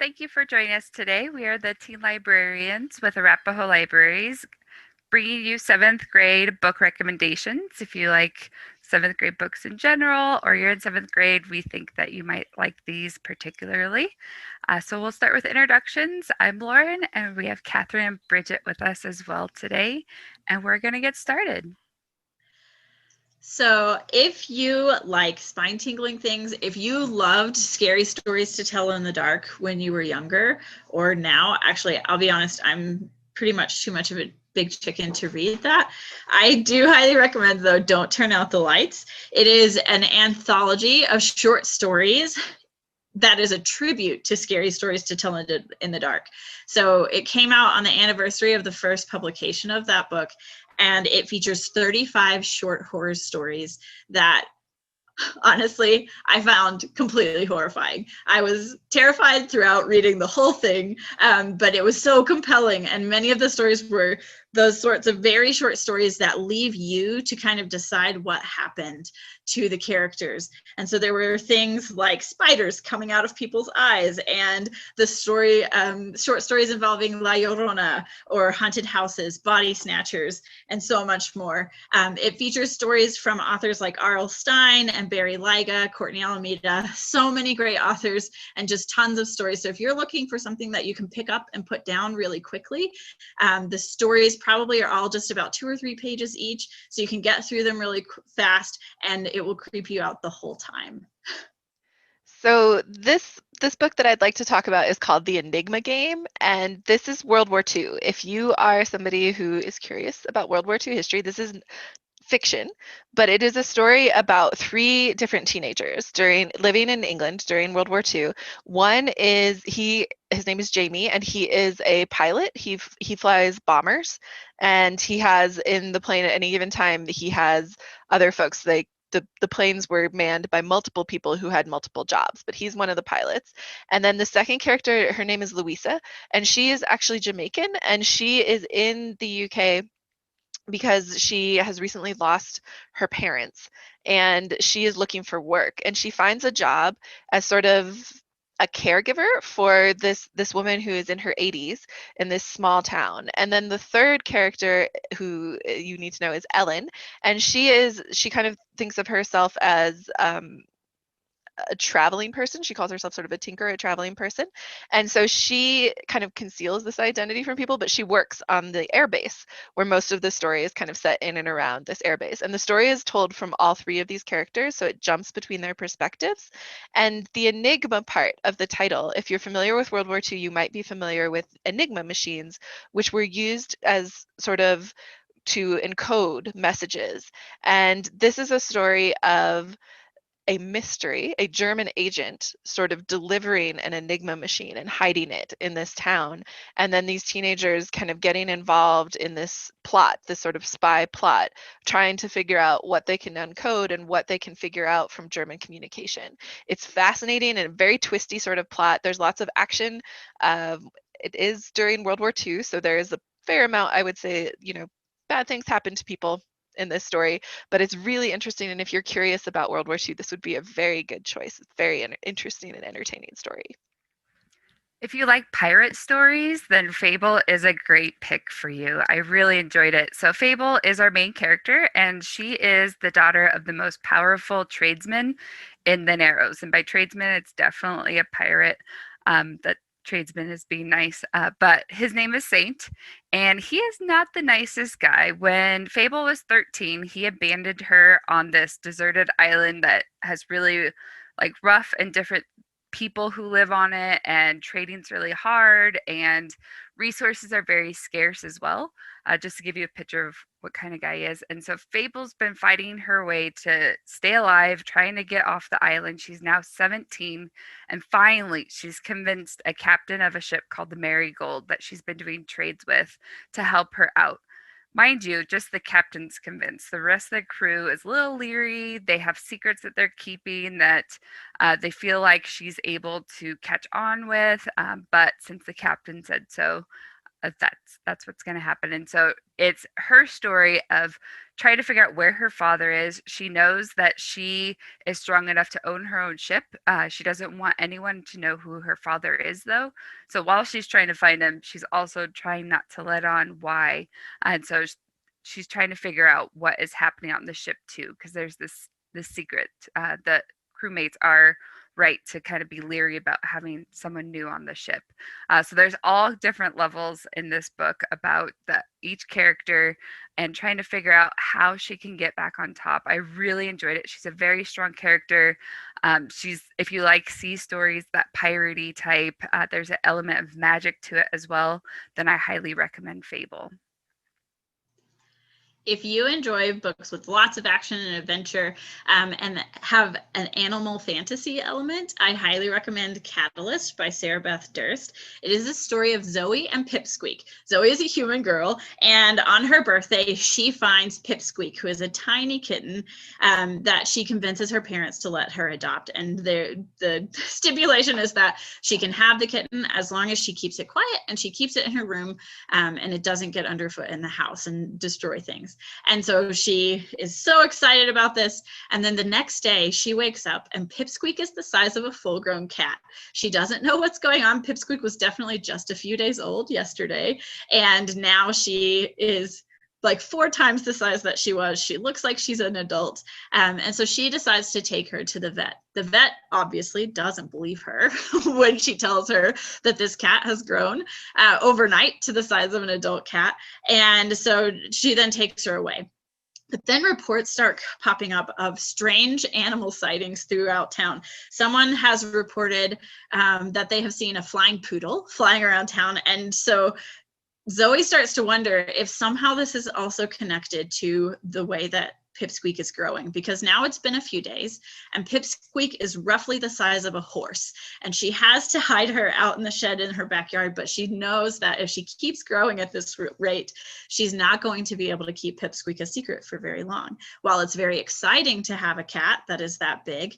thank you for joining us today. We are the teen librarians with Arapahoe Libraries, bringing you seventh grade book recommendations. If you like seventh grade books in general, or you're in seventh grade, we think that you might like these particularly. So we'll start with introductions. I'm Lauren, and we have Catherine and Bridget with us as well today, and we're going to get started. So, if you like spine tingling things, if you loved scary stories to tell in the dark when you were younger or now, actually, I'll be honest, I'm pretty much too much of a big chicken to read that. I do highly recommend, though, Don't Turn Out the Lights. It is an anthology of short stories that is a tribute to scary stories to tell in the dark. So it came out on the anniversary of the first publication of that book, and it features 35 short horror stories that honestly I found completely horrifying. I was terrified throughout reading the whole thing, but it was so compelling, and many of the stories were those sorts of very short stories that leave you to kind of decide what happened to the characters. And so there were things like spiders coming out of people's eyes, and the story, short stories involving La Llorona or haunted houses, body snatchers, and so much more. It features stories from authors like R.L. Stine and Barry Lyga, Courtney Alameda, so many great authors, and just tons of stories. So if you're looking for something that you can pick up and put down really quickly, the stories probably are all just about 2 or 3 pages each, so you can get through them really fast, and it will creep you out the whole time. So this book that I'd like to talk about is called The Enigma Game, and this is World War II. If you are somebody who is curious about World War II history, this is fiction, but it is a story about 3 different teenagers living in England during World War II. One is his name is Jamie, and he is a pilot. He flies bombers, and he has in the plane at any given time he has other folks. The planes were manned by multiple people who had multiple jobs, but he's one of the pilots. And then the second character, her name is Louisa, and she is actually Jamaican, and she is in the UK because she has recently lost her parents, and she is looking for work, and she finds a job as sort of a caregiver for this woman who is in her 80s in this small town. And then the third character who you need to know is Ellen, and she kind of thinks of herself as a traveling person. She calls herself sort of a tinker, a traveling person. And so she kind of conceals this identity from people, but she works on the airbase where most of the story is kind of set in and around this airbase. And the story is told from all 3 of these characters, so it jumps between their perspectives. And the enigma part of the title, if you're familiar with World War II, you might be familiar with enigma machines, which were used as sort of to encode messages. And this is a story of a mystery, a German agent sort of delivering an enigma machine and hiding it in this town. And then these teenagers kind of getting involved in this plot, this sort of spy plot, trying to figure out what they can uncode and what they can figure out from German communication. It's fascinating and a very twisty sort of plot. There's lots of action. It is during World War II, so there is a fair amount, I would say, bad things happen to people in this story, but it's really interesting. And if you're curious about World War II, this would be a very good choice. It's very interesting and entertaining story. If you like pirate stories, then Fable is a great pick for you. I really enjoyed it. So, Fable is our main character, and she is the daughter of the most powerful tradesman in the Narrows. And by tradesman, it's definitely a pirate. That tradesman is being nice, but his name is Saint, and he is not the nicest guy. When Fable was 13, he abandoned her on this deserted island that has really like rough and different people who live on it, and trading's really hard, and resources are very scarce as well. Just to give you a picture of what kind of guy he is. And so Fable's been fighting her way to stay alive, trying to get off the island. She's now 17, and finally she's convinced a captain of a ship called the Marigold that she's been doing trades with to help her out. Mind you, just the captain's convinced. The rest of the crew is a little leery. They have secrets that they're keeping that they feel like she's able to catch on with. But since the captain said so, That's what's going to happen. And so it's her story of trying to figure out where her father is. She knows that she is strong enough to own her own ship. She doesn't want anyone to know who her father is, though. So while she's trying to find him, she's also trying not to let on why. And so she's trying to figure out what is happening on the ship too, because there's this secret that crewmates are right to kind of be leery about having someone new on the ship. So there's all different levels in this book about each character and trying to figure out how she can get back on top. I really enjoyed it. She's a very strong character. She's, if you like sea stories, that piratey type, there's an element of magic to it as well. Then I highly recommend Fable. If you enjoy books with lots of action and adventure and have an animal fantasy element, I highly recommend Catalyst by Sarah Beth Durst. It is a story of Zoe and Pipsqueak. Zoe is a human girl, and on her birthday, she finds Pipsqueak, who is a tiny kitten that she convinces her parents to let her adopt. And the stipulation is that she can have the kitten as long as she keeps it quiet and she keeps it in her room and it doesn't get underfoot in the house and destroy things. And so she is so excited about this. And then the next day she wakes up and Pipsqueak is the size of a full-grown cat. She doesn't know what's going on. Pipsqueak was definitely just a few days old yesterday. And now she is like 4 times the size that she was. She looks like she's an adult. And so she decides to take her to the vet. The vet obviously doesn't believe her when she tells her that this cat has grown overnight to the size of an adult cat. And so she then takes her away. But then reports start popping up of strange animal sightings throughout town. Someone has reported that they have seen a flying poodle flying around town. And so Zoe starts to wonder if somehow this is also connected to the way that Pipsqueak is growing, because now it's been a few days and Pipsqueak is roughly the size of a horse, and she has to hide her out in the shed in her backyard, but she knows that if she keeps growing at this rate, she's not going to be able to keep Pipsqueak a secret for very long. While it's very exciting to have a cat that is that big,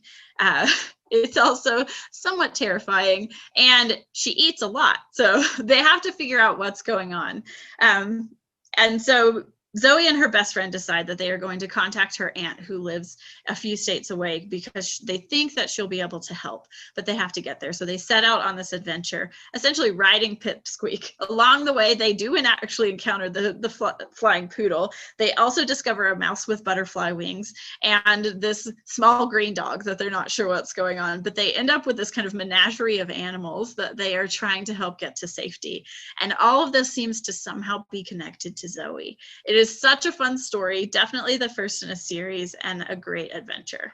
it's also somewhat terrifying, and she eats a lot. So they have to figure out what's going on. And so Zoe and her best friend decide that they are going to contact her aunt, who lives a few states away, because they think that she'll be able to help, but they have to get there. So they set out on this adventure, essentially riding Pipsqueak. Along the way, they do actually encounter the flying poodle. They also discover a mouse with butterfly wings and this small green dog that they're not sure what's going on, but they end up with this kind of menagerie of animals that they are trying to help get to safety. And all of this seems to somehow be connected to Zoe. It is such a fun story, definitely the first in a series, and a great adventure.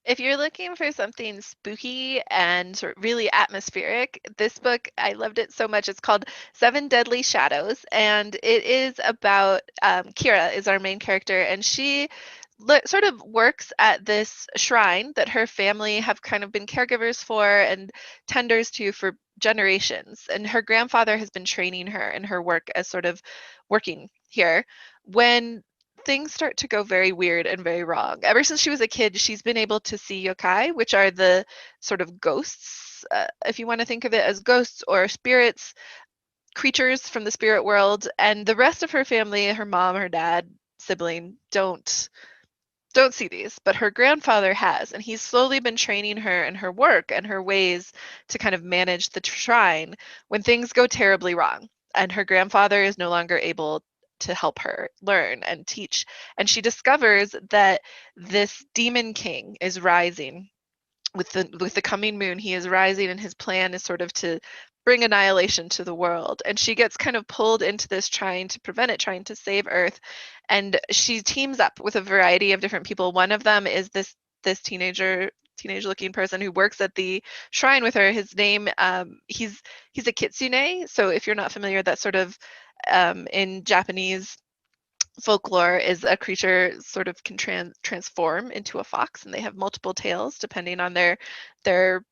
If you're looking for something spooky and sort of really atmospheric, this book, I loved it so much. It's called Seven Deadly Shadows, and it is about Kira is our main character, and she sort of works at this shrine that her family have kind of been caregivers for and tenders to for generations. And her grandfather has been training her in her work as sort of working here. When things start to go very weird and very wrong. Ever since she was a kid, she's been able to see yokai, which are the sort of ghosts, if you want to think of it as ghosts or spirits, creatures from the spirit world. And the rest of her family, her mom, her dad, sibling, don't see these, but her grandfather has, and he's slowly been training her in her work and her ways to kind of manage the shrine when things go terribly wrong. And her grandfather is no longer able to help her learn and teach. And she discovers that this demon king is rising with the coming moon. He is rising, and his plan is sort of to bring annihilation to the world. And she gets kind of pulled into this, trying to prevent it, trying to save Earth. And she teams up with a variety of different people. One of them is this teenage looking person who works at the shrine with her. His name, he's a kitsune. So if you're not familiar, that's sort of in Japanese folklore is a creature sort of can transform into a fox, and they have multiple tails depending on their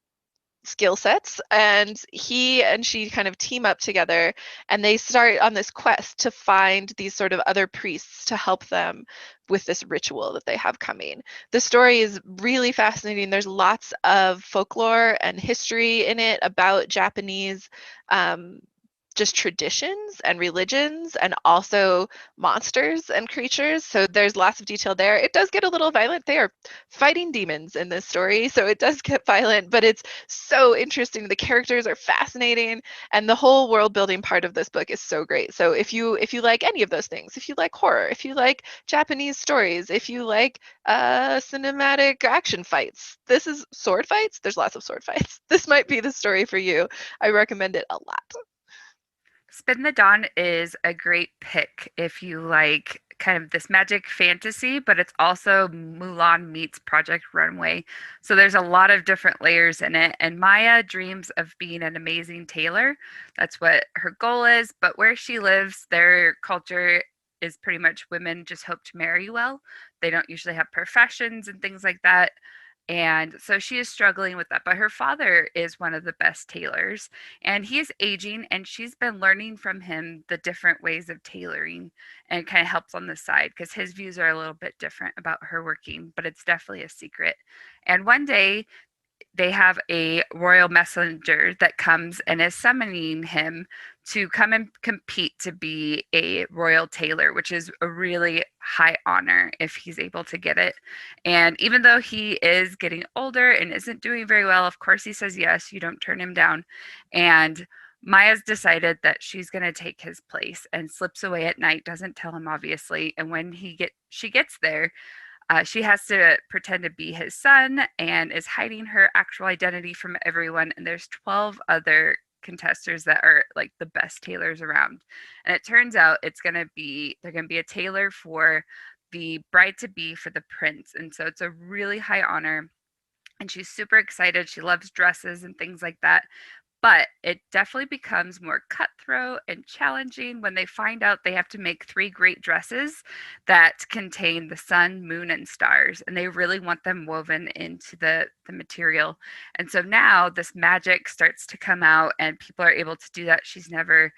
skill sets. And he and she kind of team up together, and they start on this quest to find these sort of other priests to help them with this ritual that they have coming. The story is really fascinating. There's lots of folklore and history in it about Japanese just traditions and religions and also monsters and creatures. So there's lots of detail there. It does get a little violent. They are fighting demons in this story, so it does get violent, but it's so interesting. The characters are fascinating, and the whole world building part of this book is so great. So if you like any of those things, if you like horror, if you like Japanese stories, if you like cinematic action fights, this is sword fights. There's lots of sword fights. This might be the story for you. I recommend it a lot. Spin the Dawn is a great pick if you like kind of this magic fantasy, but it's also Mulan meets Project Runway. So there's a lot of different layers in it. And Maya dreams of being an amazing tailor. That's what her goal is. But where she lives, their culture is pretty much women just hope to marry well. They don't usually have professions and things like that. And so she is struggling with that. But her father is one of the best tailors, and he is aging, and she's been learning from him the different ways of tailoring, and kind of helps on the side because his views are a little bit different about her working, but it's definitely a secret. And one day they have a royal messenger that comes and is summoning him to come and compete to be a royal tailor, which is a really high honor if he's able to get it. And even though he is getting older and isn't doing very well, of course he says yes, you don't turn him down. And Maya's decided that she's going to take his place and slips away at night, doesn't tell him obviously. And when she gets there, she has to pretend to be his son and is hiding her actual identity from everyone. And there's 12 other contestants that are like the best tailors around. And it turns out they're gonna be a tailor for the bride to be for the prince. And so it's a really high honor. And she's super excited. She loves dresses and things like that. But it definitely becomes more cutthroat and challenging when they find out they have to make three great dresses that contain the sun, moon, and stars. And they really want them woven into the material. And so now this magic starts to come out, and people are able to do that. She's never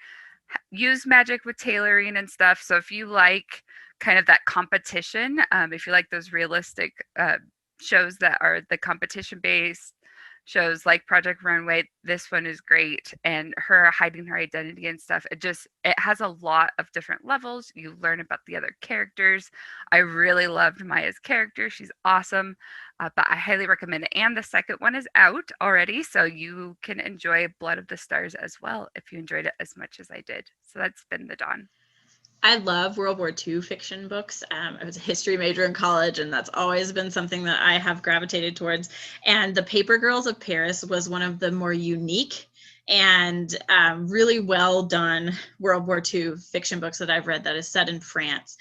used magic with tailoring and stuff. So if you like kind of that competition, if you like those realistic shows that are the competition based, shows like Project Runway, this one is great. And her hiding her identity and stuff, it has a lot of different levels. You learn about the other characters. I really loved Maya's character. She's awesome. But I highly recommend it. And the second one is out already, so you can enjoy Blood of the Stars as well if you enjoyed it as much as I did. So that's been the Dawn. I love World War II fiction books. I was a history major in college, and that's always been something that I have gravitated towards. And The Paper Girls of Paris was one of the more unique and really well done World War II fiction books that I've read that is set in France.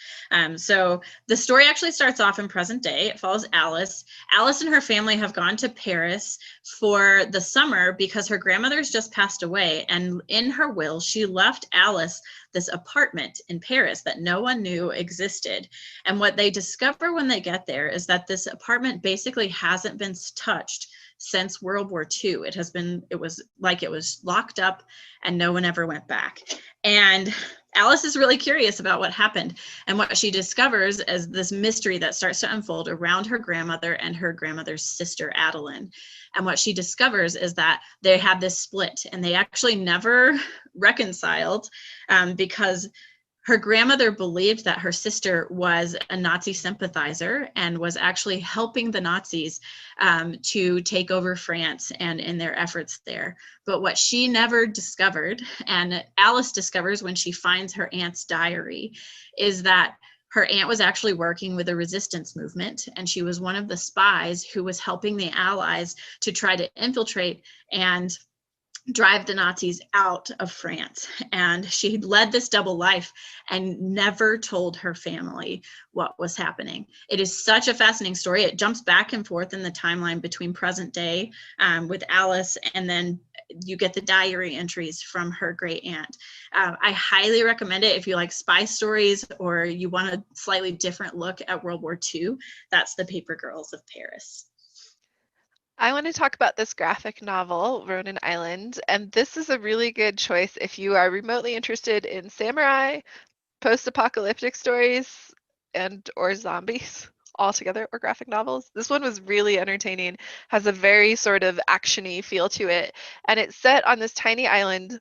So the story actually starts off in present day. It follows Alice. Alice and her family have gone to Paris for the summer because her grandmother's just passed away. And in her will, she left Alice this apartment in Paris that no one knew existed. And what they discover when they get there is that this apartment basically hasn't been touched since World War II. It was locked up and no one ever went back. And Alice is really curious about what happened. And what she discovers is this mystery that starts to unfold around her grandmother and her grandmother's sister, Adeline. And what she discovers is that they had this split and they actually never reconciled because her grandmother believed that her sister was a Nazi sympathizer and was actually helping the Nazis to take over France and in their efforts there. But what she never discovered, and Alice discovers when she finds her aunt's diary, is that her aunt was actually working with the resistance movement, and she was one of the spies who was helping the Allies to try to infiltrate and drive the Nazis out of France. And she led this double life and never told her family what was happening. It is such a fascinating story. It jumps back and forth in the timeline between present day with Alice, and then you get the diary entries from her great aunt. I highly recommend it if you like spy stories or you want a slightly different look at World War II. That's The Paper Girls of Paris. I want to talk about this graphic novel, Ronin Island, and this is a really good choice if you are remotely interested in samurai, post-apocalyptic stories, and or zombies altogether, or graphic novels. This one was really entertaining, has a very sort of action-y feel to it, and it's set on this tiny island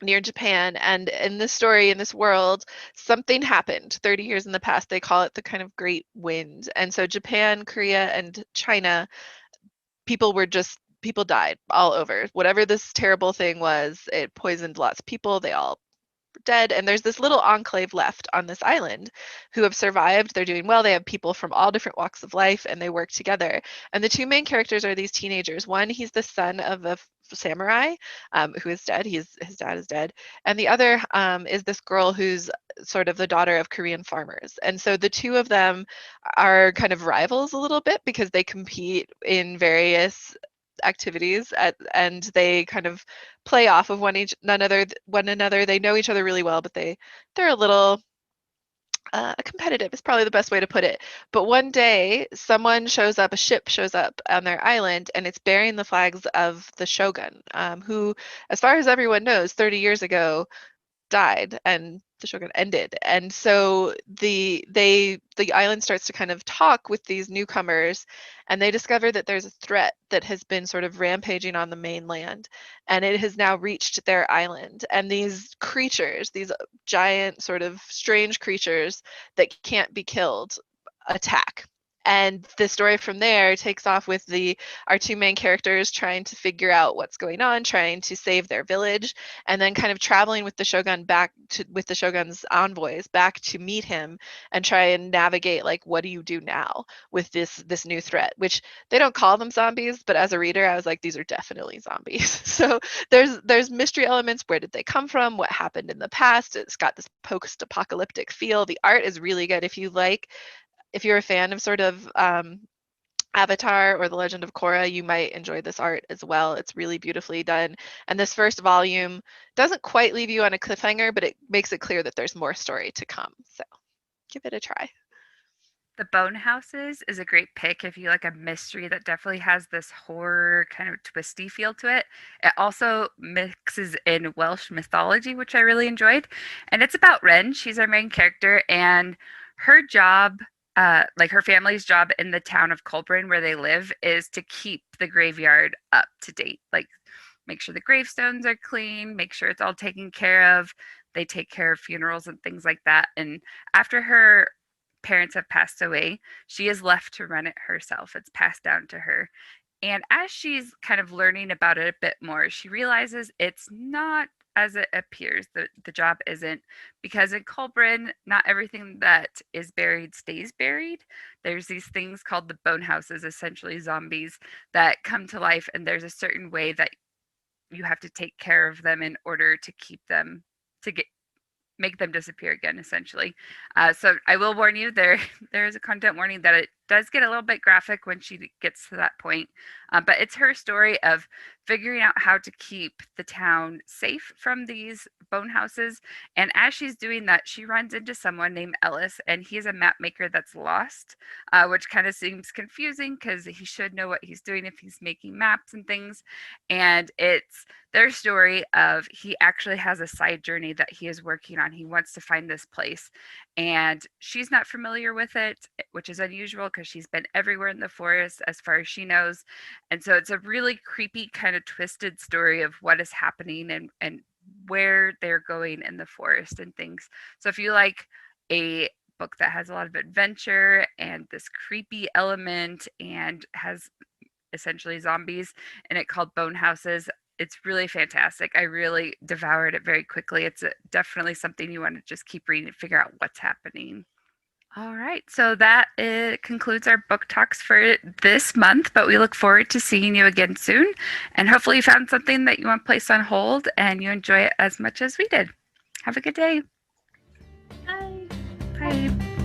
near Japan. And in this story, in this world, something happened 30 years in the past. They call it the kind of Great Wind. And so Japan, Korea, and China, people died all over. Whatever this terrible thing was, it poisoned lots of people. They all dead, and there's this little enclave left on this island who have survived. They're doing well. They have people from all different walks of life, and they work together. And the two main characters are these teenagers. One, he's the son of a samurai who is dead. His dad is dead, and the other is this girl who's sort of the daughter of Korean farmers. And so the two of them are kind of rivals a little bit because they compete in various activities and they kind of play off of one another. They know each other really well, but they're a little competitive is probably the best way to put it. But one day, a ship shows up on their island, and it's bearing the flags of the shogun, who, as far as everyone knows, 30 years ago died and the shogun ended. And so the island starts to kind of talk with these newcomers, and they discover that there's a threat that has been sort of rampaging on the mainland, and it has now reached their island. And these creatures, these giant sort of strange creatures that can't be killed, attack. And the story from there takes off with our two main characters trying to figure out what's going on, trying to save their village, and then kind of traveling with the shogun with the shogun's envoys back to meet him and try and navigate, like, what do you do now with this new threat, which they don't call them zombies, but as a reader I was like, these are definitely zombies. So there's mystery elements. Where did they come from? What happened in the past? It's got this post-apocalyptic feel. The art is really good. If you're a fan of sort of Avatar or The Legend of Korra, you might enjoy this art as well. It's really beautifully done. And this first volume doesn't quite leave you on a cliffhanger, but it makes it clear that there's more story to come. So give it a try. The Bone Houses is a great pick if you like a mystery that definitely has this horror kind of twisty feel to it. It also mixes in Welsh mythology, which I really enjoyed. And it's about Ren. She's our main character, and her job, like her family's job in the town of Colburn where they live, is to keep the graveyard up to date. Like, make sure the gravestones are clean, make sure it's all taken care of. They take care of funerals and things like that. And after her parents have passed away, she is left to run it herself. It's passed down to her. And as she's kind of learning about it a bit more, she realizes it's not as it appears. The job isn't, because in Colburn, not everything that is buried stays buried. There's these things called the bone houses, essentially zombies, that come to life, and there's a certain way that you have to take care of them in order to keep them to get make them disappear again, essentially. So I will warn you, there is a content warning that it does get a little bit graphic when she gets to that point. But it's her story of figuring out how to keep the town safe from these bone houses. And as she's doing that, she runs into someone named Ellis, and he's a map maker that's lost, which kind of seems confusing because he should know what he's doing if he's making maps and things. And it's their story of he actually has a side journey that he is working on. He wants to find this place, and she's not familiar with it, which is unusual because she's been everywhere in the forest as far as she knows. And so it's a really creepy, kind of twisted story of what is happening and where they're going in the forest and things. So if you like a book that has a lot of adventure and this creepy element and has essentially zombies in it called Bone Houses, it's really fantastic. I really devoured it very quickly. It's definitely something you want to just keep reading and figure out what's happening. All right, so that concludes our book talks for this month, but we look forward to seeing you again soon. And hopefully you found something that you want to place on hold and you enjoy it as much as we did. Have a good day. Bye. Bye.